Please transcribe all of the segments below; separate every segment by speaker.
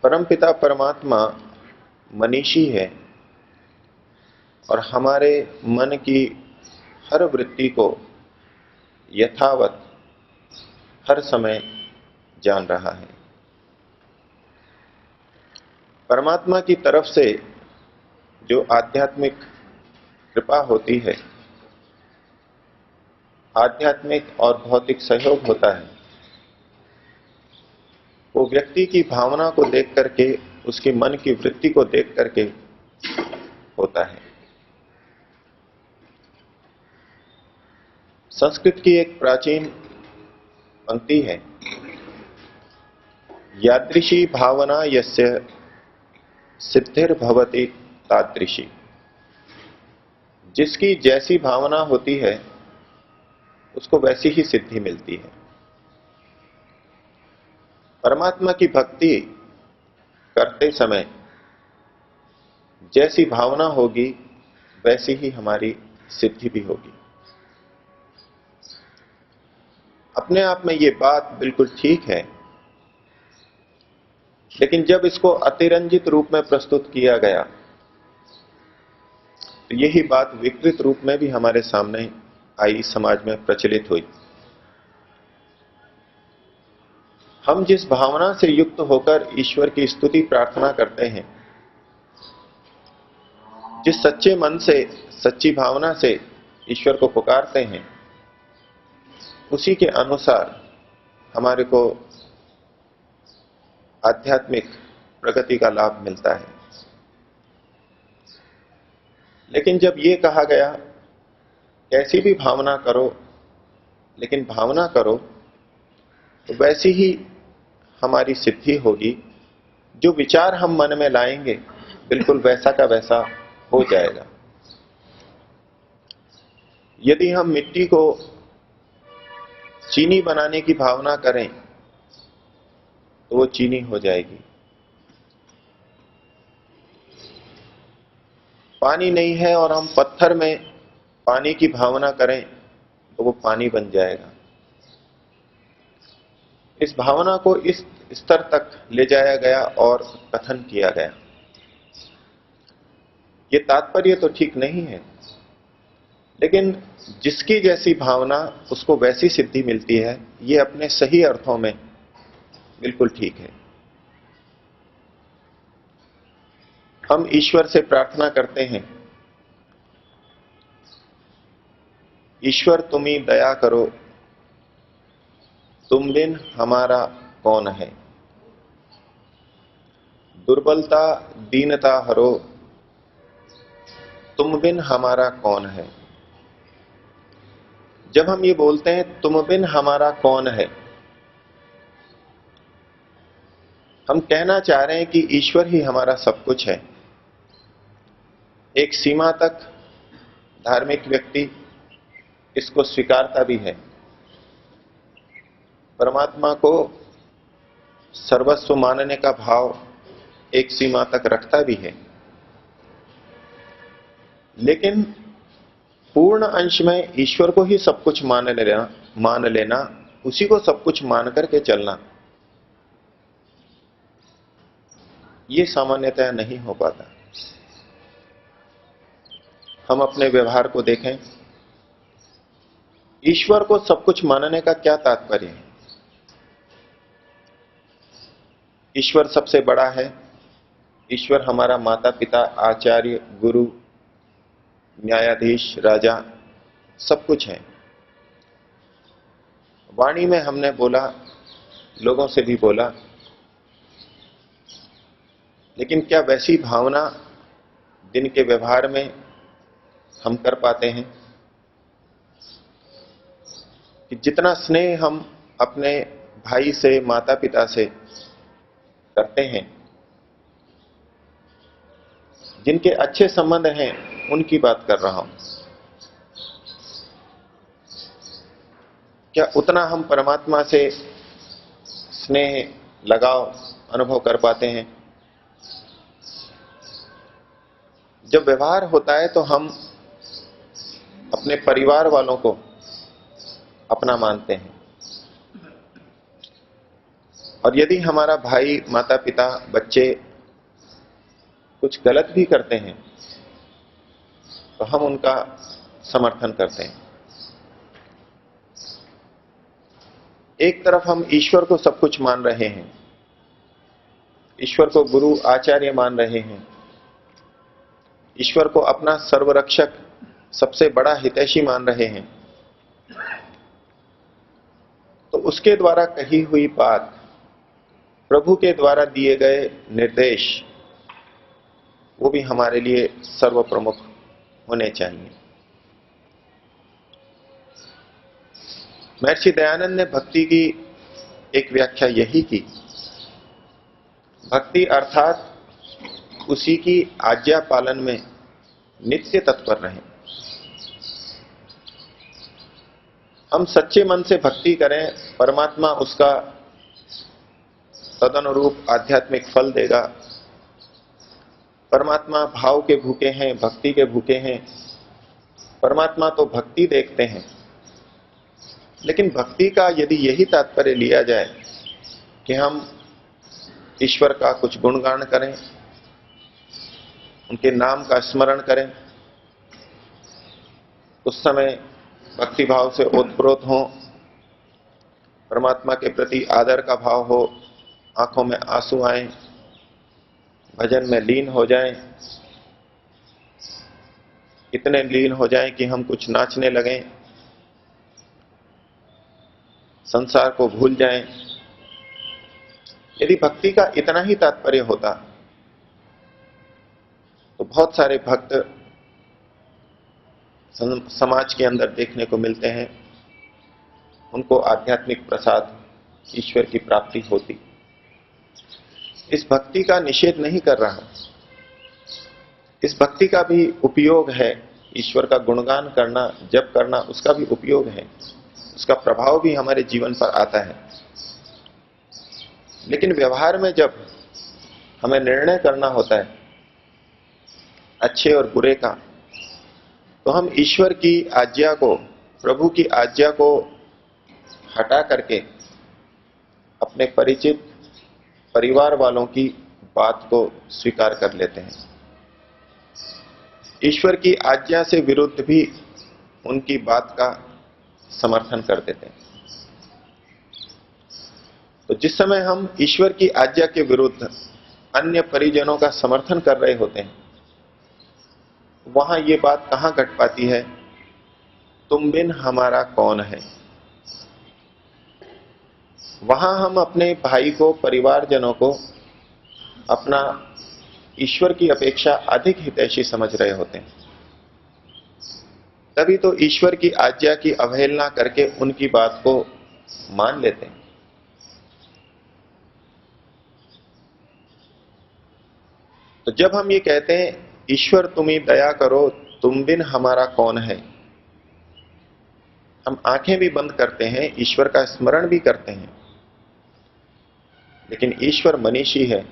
Speaker 1: परमपिता परमात्मा मनीषी है और हमारे मन की हर वृत्ति को यथावत हर समय जान रहा है। परमात्मा की तरफ से जो आध्यात्मिक कृपा होती है, आध्यात्मिक और भौतिक सहयोग होता है, वो व्यक्ति की भावना को देख करके, उसके मन की वृत्ति को देख करके होता है। संस्कृत की एक प्राचीन पंक्ति है, यादृशी भावना यस्य सिद्धिर्भवति तादृशी। जिसकी जैसी भावना होती है उसको वैसी ही सिद्धि मिलती है। परमात्मा की भक्ति करते समय जैसी भावना होगी वैसी ही हमारी सिद्धि भी होगी। अपने आप में ये बात बिल्कुल ठीक है, लेकिन जब इसको अतिरंजित रूप में प्रस्तुत किया गया तो यही बात विकृत रूप में भी हमारे सामने आई, समाज में प्रचलित हुई। हम जिस भावना से युक्त होकर ईश्वर की स्तुति प्रार्थना करते हैं, जिस सच्चे मन से, सच्ची भावना से ईश्वर को पुकारते हैं, उसी के अनुसार हमारे को आध्यात्मिक प्रगति का लाभ मिलता है। लेकिन जब ये कहा गया कैसी भी भावना करो, लेकिन भावना करो तो वैसी ही हमारी सिद्धि होगी। जो विचार हम मन में लाएंगे बिल्कुल वैसा का वैसा हो जाएगा। यदि हम मिट्टी को चीनी बनाने की भावना करें तो वो चीनी हो जाएगी। पानी नहीं है और हम पत्थर में पानी की भावना करें तो वो पानी बन जाएगा। इस भावना को इस स्तर तक ले जाया गया और कथन किया गया। ये तात्पर्य तो ठीक नहीं है, लेकिन जिसकी जैसी भावना उसको वैसी सिद्धि मिलती है, ये अपने सही अर्थों में बिल्कुल ठीक है। हम ईश्वर से प्रार्थना करते हैं, ईश्वर तुम ही दया करो, तुम बिन हमारा कौन है। दुर्बलता दीनता हरो, तुम बिन हमारा कौन है। जब हम ये बोलते हैं तुम बिन हमारा कौन है, हम कहना चाह रहे हैं कि ईश्वर ही हमारा सब कुछ है। एक सीमा तक धार्मिक व्यक्ति इसको स्वीकारता भी है, परमात्मा को सर्वस्व मानने का भाव एक सीमा तक रखता भी है। लेकिन पूर्ण अंश में ईश्वर को ही सब कुछ मान लेना, उसी को सब कुछ मान करके चलना, ये सामान्यतः नहीं हो पाता। हम अपने व्यवहार को देखें, ईश्वर को सब कुछ मानने का क्या तात्पर्य है। ईश्वर सबसे बड़ा है, ईश्वर हमारा माता पिता, आचार्य, गुरु, न्यायाधीश, राजा, सब कुछ है। वाणी में हमने बोला, लोगों से भी बोला, लेकिन क्या वैसी भावना दिन के व्यवहार में हम कर पाते हैं कि जितना स्नेह हम अपने भाई से, माता पिता से करते हैं, जिनके अच्छे संबंध हैं उनकी बात कर रहा हूं, क्या उतना हम परमात्मा से स्नेह, लगाव अनुभव कर पाते हैं। जब व्यवहार होता है तो हम अपने परिवार वालों को अपना मानते हैं। और यदि हमारा भाई, माता पिता, बच्चे कुछ गलत भी करते हैं तो हम उनका समर्थन करते हैं। एक तरफ हम ईश्वर को सब कुछ मान रहे हैं, ईश्वर को गुरु आचार्य मान रहे हैं, ईश्वर को अपना सर्वरक्षक, सबसे बड़ा हितैषी मान रहे हैं, तो उसके द्वारा कही हुई बात, प्रभु के द्वारा दिए गए निर्देश, वो भी हमारे लिए सर्वप्रमुख होने चाहिए। महर्षि दयानंद ने भक्ति की एक व्याख्या यही की, भक्ति अर्थात उसी की आज्ञा पालन में नित्य तत्पर रहें। हम सच्चे मन से भक्ति करें, परमात्मा उसका तदनुरूप आध्यात्मिक फल देगा। परमात्मा भाव के भूखे हैं, भक्ति के भूखे हैं। परमात्मा तो भक्ति देखते हैं, लेकिन भक्ति का यदि यही तात्पर्य लिया जाए कि हम ईश्वर का कुछ गुणगान करें, उनके नाम का स्मरण करें, उस समय भक्ति भाव से ओतप्रोत हों, परमात्मा के प्रति आदर का भाव हो, आंखों में आंसू आए, भजन में लीन हो जाएं, इतने लीन हो जाएं कि हम कुछ नाचने लगें, संसार को भूल जाएं। यदि भक्ति का इतना ही तात्पर्य होता तो बहुत सारे भक्त समाज के अंदर देखने को मिलते हैं, उनको आध्यात्मिक प्रसाद, ईश्वर की प्राप्ति होती। इस भक्ति का निषेध नहीं कर रहा, इस भक्ति का भी उपयोग है। ईश्वर का गुणगान करना, जप करना, उसका भी उपयोग है, उसका प्रभाव भी हमारे जीवन पर आता है। लेकिन व्यवहार में जब हमें निर्णय करना होता है अच्छे और बुरे का, तो हम ईश्वर की आज्ञा को, प्रभु की आज्ञा को हटा करके अपने परिचित परिवार वालों की बात को स्वीकार कर लेते हैं। ईश्वर की आज्ञा से विरुद्ध भी उनकी बात का समर्थन कर देते हैं। तो जिस समय हम ईश्वर की आज्ञा के विरुद्ध अन्य परिजनों का समर्थन कर रहे होते हैं, वहां ये बात कहां घट पाती है, तुम बिन हमारा कौन है। वहां हम अपने भाई को, परिवारजनों को अपना ईश्वर की अपेक्षा अधिक हितैषी समझ रहे होते हैं। तभी तो ईश्वर की आज्ञा की अवहेलना करके उनकी बात को मान लेते हैं। तो जब हम ये कहते हैं ईश्वर तुम ही दया करो, तुम बिन हमारा कौन है, हम आंखें भी बंद करते हैं, ईश्वर का स्मरण भी करते हैं, लेकिन ईश्वर मनीषी है,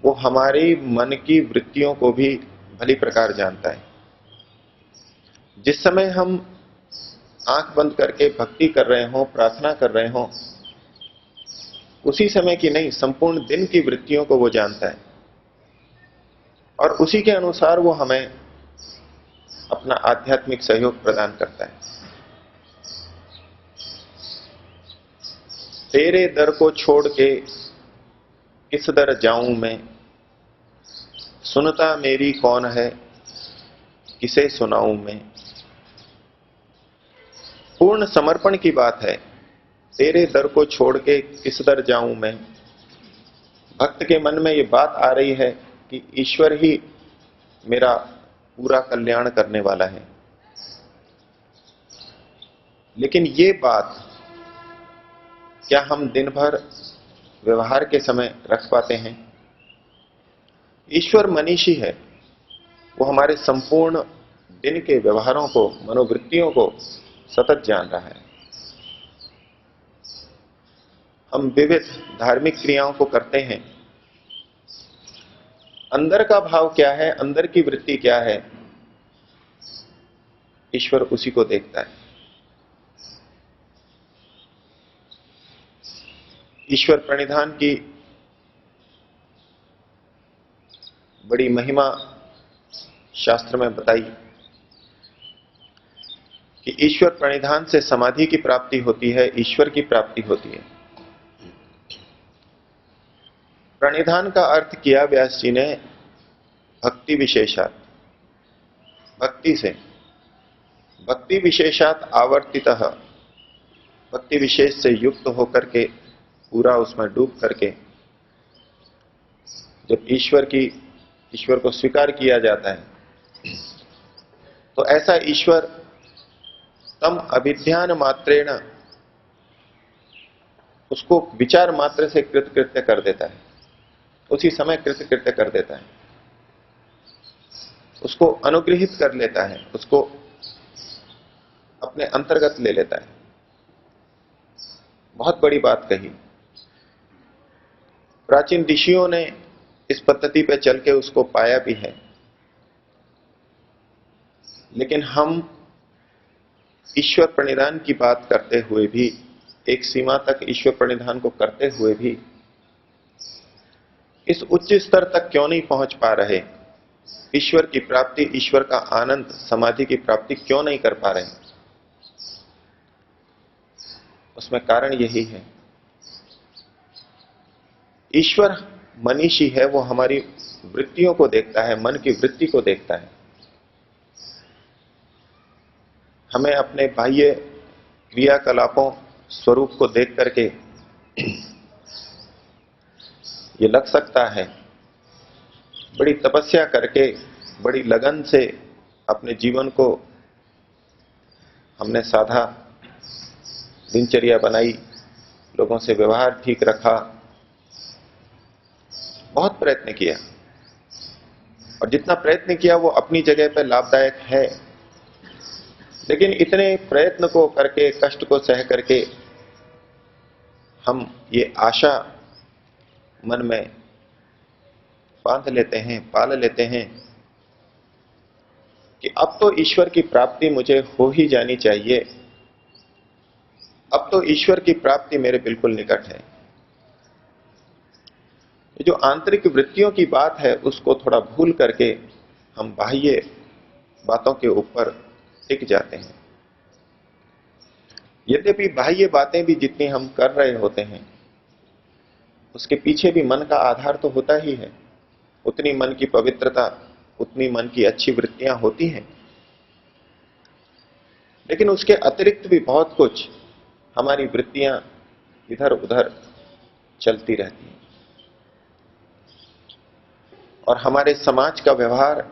Speaker 1: वो हमारी मन की वृत्तियों को भी भली प्रकार जानता है। जिस समय हम आंख बंद करके भक्ति कर रहे हों, प्रार्थना कर रहे हों, उसी समय की नहीं, संपूर्ण दिन की वृत्तियों को वो जानता है और उसी के अनुसार वो हमें अपना आध्यात्मिक सहयोग प्रदान करता है। तेरे दर को छोड़ के किस दर जाऊं मैं, सुनता मेरी कौन है, किसे सुनाऊं मैं। पूर्ण समर्पण की बात है। तेरे दर को छोड़ के किस दर जाऊं मैं। भक्त के मन में ये बात आ रही है कि ईश्वर ही मेरा पूरा कल्याण करने वाला है, लेकिन ये बात क्या हम दिन भर व्यवहार के समय रख पाते हैं? ईश्वर मनीषी है, वो हमारे संपूर्ण दिन के व्यवहारों को, मनोवृत्तियों को सतत जान रहा है। हम विविध धार्मिक क्रियाओं को करते हैं, अंदर का भाव क्या है, अंदर की वृत्ति क्या है, ईश्वर उसी को देखता है। ईश्वर प्रणिधान की बड़ी महिमा शास्त्र में बताई कि ईश्वर प्रणिधान से समाधि की प्राप्ति होती है, ईश्वर की प्राप्ति होती है। प्रणिधान का अर्थ किया व्यास जी ने भक्ति विशेषात, भक्ति से, भक्ति विशेषात आवर्तितः, भक्ति विशेष से युक्त होकर के, पूरा उसमें डूब करके जब ईश्वर को स्वीकार किया जाता है, तो ऐसा ईश्वर तम अभिध्यान मात्रेण, उसको विचार मात्र से कृतकृत्य कर देता है, उसी समय कृतकृत्य कर देता है, उसको अनुग्रहित कर लेता है, उसको अपने अंतर्गत ले लेता है। बहुत बड़ी बात कही। प्राचीन ऋषियों ने इस पद्धति पे चल के उसको पाया भी है, लेकिन हम ईश्वर प्रणिधान की बात करते हुए भी, एक सीमा तक ईश्वर प्रणिधान को करते हुए भी इस उच्च स्तर तक क्यों नहीं पहुंच पा रहे? ईश्वर की प्राप्ति, ईश्वर का आनंद, समाधि की प्राप्ति क्यों नहीं कर पा रहे? उसमें कारण यही है, ईश्वर मनीषी है, वो हमारी वृत्तियों को देखता है, मन की वृत्ति को देखता है। हमें अपने बाह्य क्रियाकलापों, स्वरूप को देख करके ये लग सकता है बड़ी तपस्या करके, बड़ी लगन से अपने जीवन को हमने साधा, दिनचर्या बनाई, लोगों से व्यवहार ठीक रखा, बहुत प्रयत्न किया, और जितना प्रयत्न किया वो अपनी जगह पर लाभदायक है, लेकिन इतने प्रयत्न को करके, कष्ट को सह करके हम ये आशा मन में बांध लेते हैं, पाल लेते हैं कि अब तो ईश्वर की प्राप्ति मुझे हो ही जानी चाहिए, अब तो ईश्वर की प्राप्ति मेरे बिल्कुल निकट है। ये जो आंतरिक वृत्तियों की बात है, उसको थोड़ा भूल करके हम बाह्य बातों के ऊपर टिक जाते हैं। यद्यपि बाह्य बातें भी जितनी हम कर रहे होते हैं, उसके पीछे भी मन का आधार तो होता ही है, उतनी मन की पवित्रता, उतनी मन की अच्छी वृत्तियां होती हैं, लेकिन उसके अतिरिक्त भी बहुत कुछ हमारी वृत्तियां इधर उधर चलती रहती हैं, और हमारे समाज का व्यवहार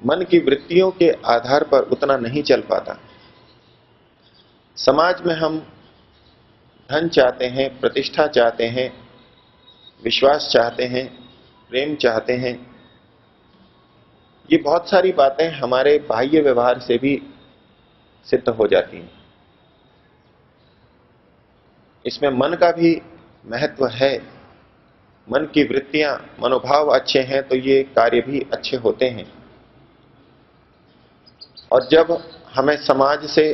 Speaker 1: मन की वृत्तियों के आधार पर उतना नहीं चल पाता। समाज में हम धन चाहते हैं, प्रतिष्ठा चाहते हैं, विश्वास चाहते हैं, प्रेम चाहते हैं। ये बहुत सारी बातें हमारे बाह्य व्यवहार से भी सिद्ध हो जाती हैं। इसमें मन का भी महत्व है। मन की वृत्तियां, मनोभाव अच्छे हैं तो ये कार्य भी अच्छे होते हैं। और जब हमें समाज से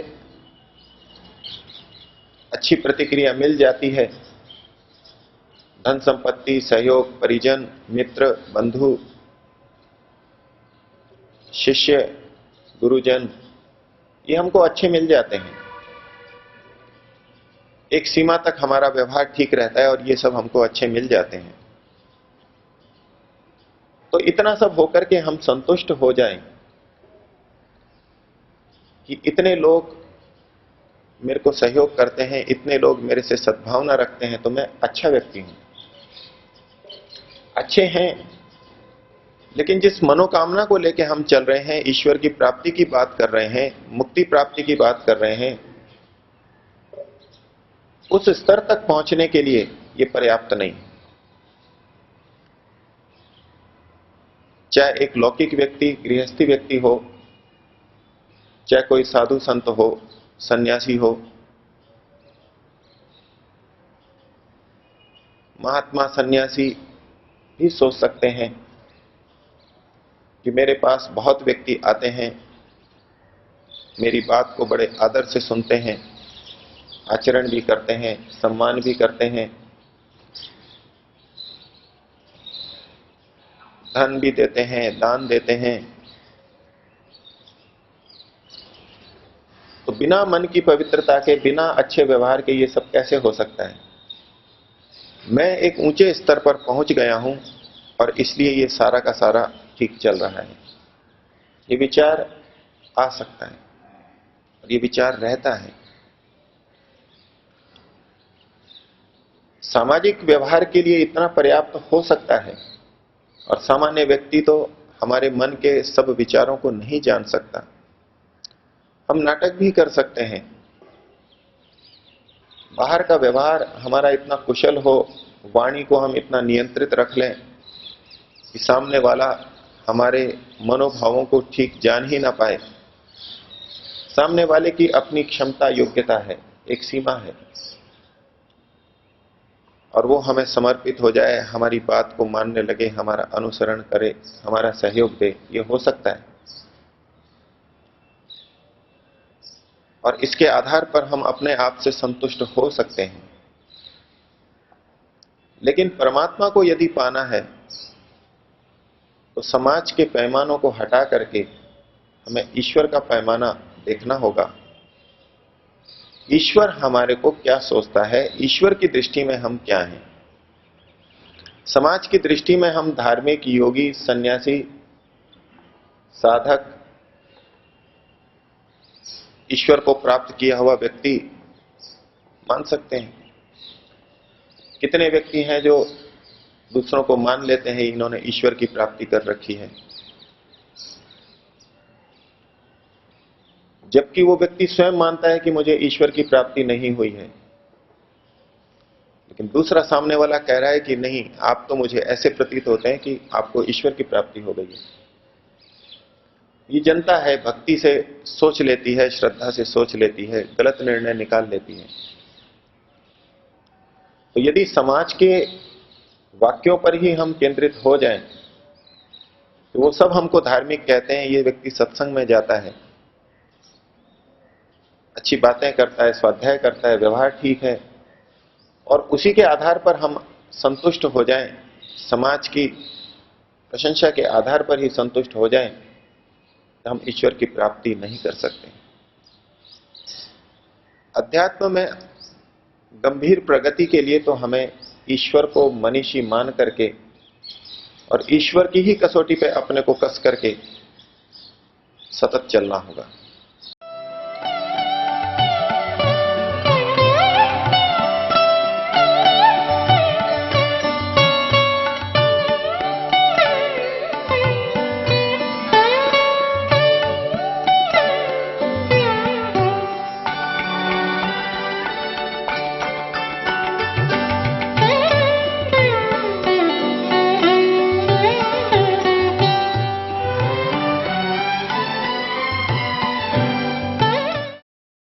Speaker 1: अच्छी प्रतिक्रिया मिल जाती है, धन संपत्ति, सहयोग, परिजन, मित्र, बंधु, शिष्य, गुरुजन, ये हमको अच्छे मिल जाते हैं, एक सीमा तक हमारा व्यवहार ठीक रहता है और ये सब हमको अच्छे मिल जाते हैं, तो इतना सब होकर के हम संतुष्ट हो जाएं कि इतने लोग मेरे को सहयोग करते हैं, इतने लोग मेरे से सद्भावना रखते हैं, तो मैं अच्छा व्यक्ति हूं। अच्छे हैं, लेकिन जिस मनोकामना को लेकर हम चल रहे हैं, ईश्वर की प्राप्ति की बात कर रहे हैं, मुक्ति प्राप्ति की बात कर रहे हैं, उस स्तर तक पहुंचने के लिए यह पर्याप्त नहीं। चाहे एक लौकिक व्यक्ति, गृहस्थी व्यक्ति हो, चाहे कोई साधु संत हो, सन्यासी हो, महात्मा सन्यासी भी सोच सकते हैं कि मेरे पास बहुत व्यक्ति आते हैं, मेरी बात को बड़े आदर से सुनते हैं, आचरण भी करते हैं, सम्मान भी करते हैं, धन भी देते हैं, दान देते हैं, तो बिना मन की पवित्रता के, बिना अच्छे व्यवहार के ये सब कैसे हो सकता है? मैं एक ऊंचे स्तर पर पहुंच गया हूं और इसलिए ये सारा का सारा ठीक चल रहा है, ये विचार आ सकता है और ये विचार रहता है। सामाजिक व्यवहार के लिए इतना पर्याप्त हो सकता है, और सामान्य व्यक्ति तो हमारे मन के सब विचारों को नहीं जान सकता। हम नाटक भी कर सकते हैं, बाहर का व्यवहार हमारा इतना कुशल हो, वाणी को हम इतना नियंत्रित रख लें कि सामने वाला हमारे मनोभावों को ठीक जान ही ना पाए। सामने वाले की अपनी क्षमता, योग्यता है, एक सीमा है, और वो हमें समर्पित हो जाए, हमारी बात को मानने लगे, हमारा अनुसरण करे, हमारा सहयोग दे, ये हो सकता है। और इसके आधार पर हम अपने आप से संतुष्ट हो सकते हैं। लेकिन परमात्मा को यदि पाना है तो समाज के पैमानों को हटा करके हमें ईश्वर का पैमाना देखना होगा। ईश्वर हमारे को क्या सोचता है, ईश्वर की दृष्टि में हम क्या हैं। समाज की दृष्टि में हम धार्मिक, योगी, सन्यासी, साधक, ईश्वर को प्राप्त किया हुआ व्यक्ति मान सकते हैं। कितने व्यक्ति हैं जो दूसरों को मान लेते हैं इन्होंने ईश्वर की प्राप्ति कर रखी है, जबकि वो व्यक्ति स्वयं मानता है कि मुझे ईश्वर की प्राप्ति नहीं हुई है। लेकिन दूसरा सामने वाला कह रहा है कि नहीं, आप तो मुझे ऐसे प्रतीत होते हैं कि आपको ईश्वर की प्राप्ति हो गई है। ये जनता है, भक्ति से सोच लेती है, श्रद्धा से सोच लेती है, गलत निर्णय निकाल लेती है। तो यदि समाज के वाक्यों पर ही हम केंद्रित हो जाएं, तो वो सब हमको धार्मिक कहते हैं, ये व्यक्ति सत्संग में जाता है, अच्छी बातें करता है, स्वाध्याय करता है, व्यवहार ठीक है, और उसी के आधार पर हम संतुष्ट हो जाएं, समाज की प्रशंसा के आधार पर ही संतुष्ट हो जाएं, तो हम ईश्वर की प्राप्ति नहीं कर सकते। अध्यात्म में गंभीर प्रगति के लिए तो हमें ईश्वर को मनीषी मान करके और ईश्वर की ही कसौटी पे अपने को कस करके सतत चलना होगा।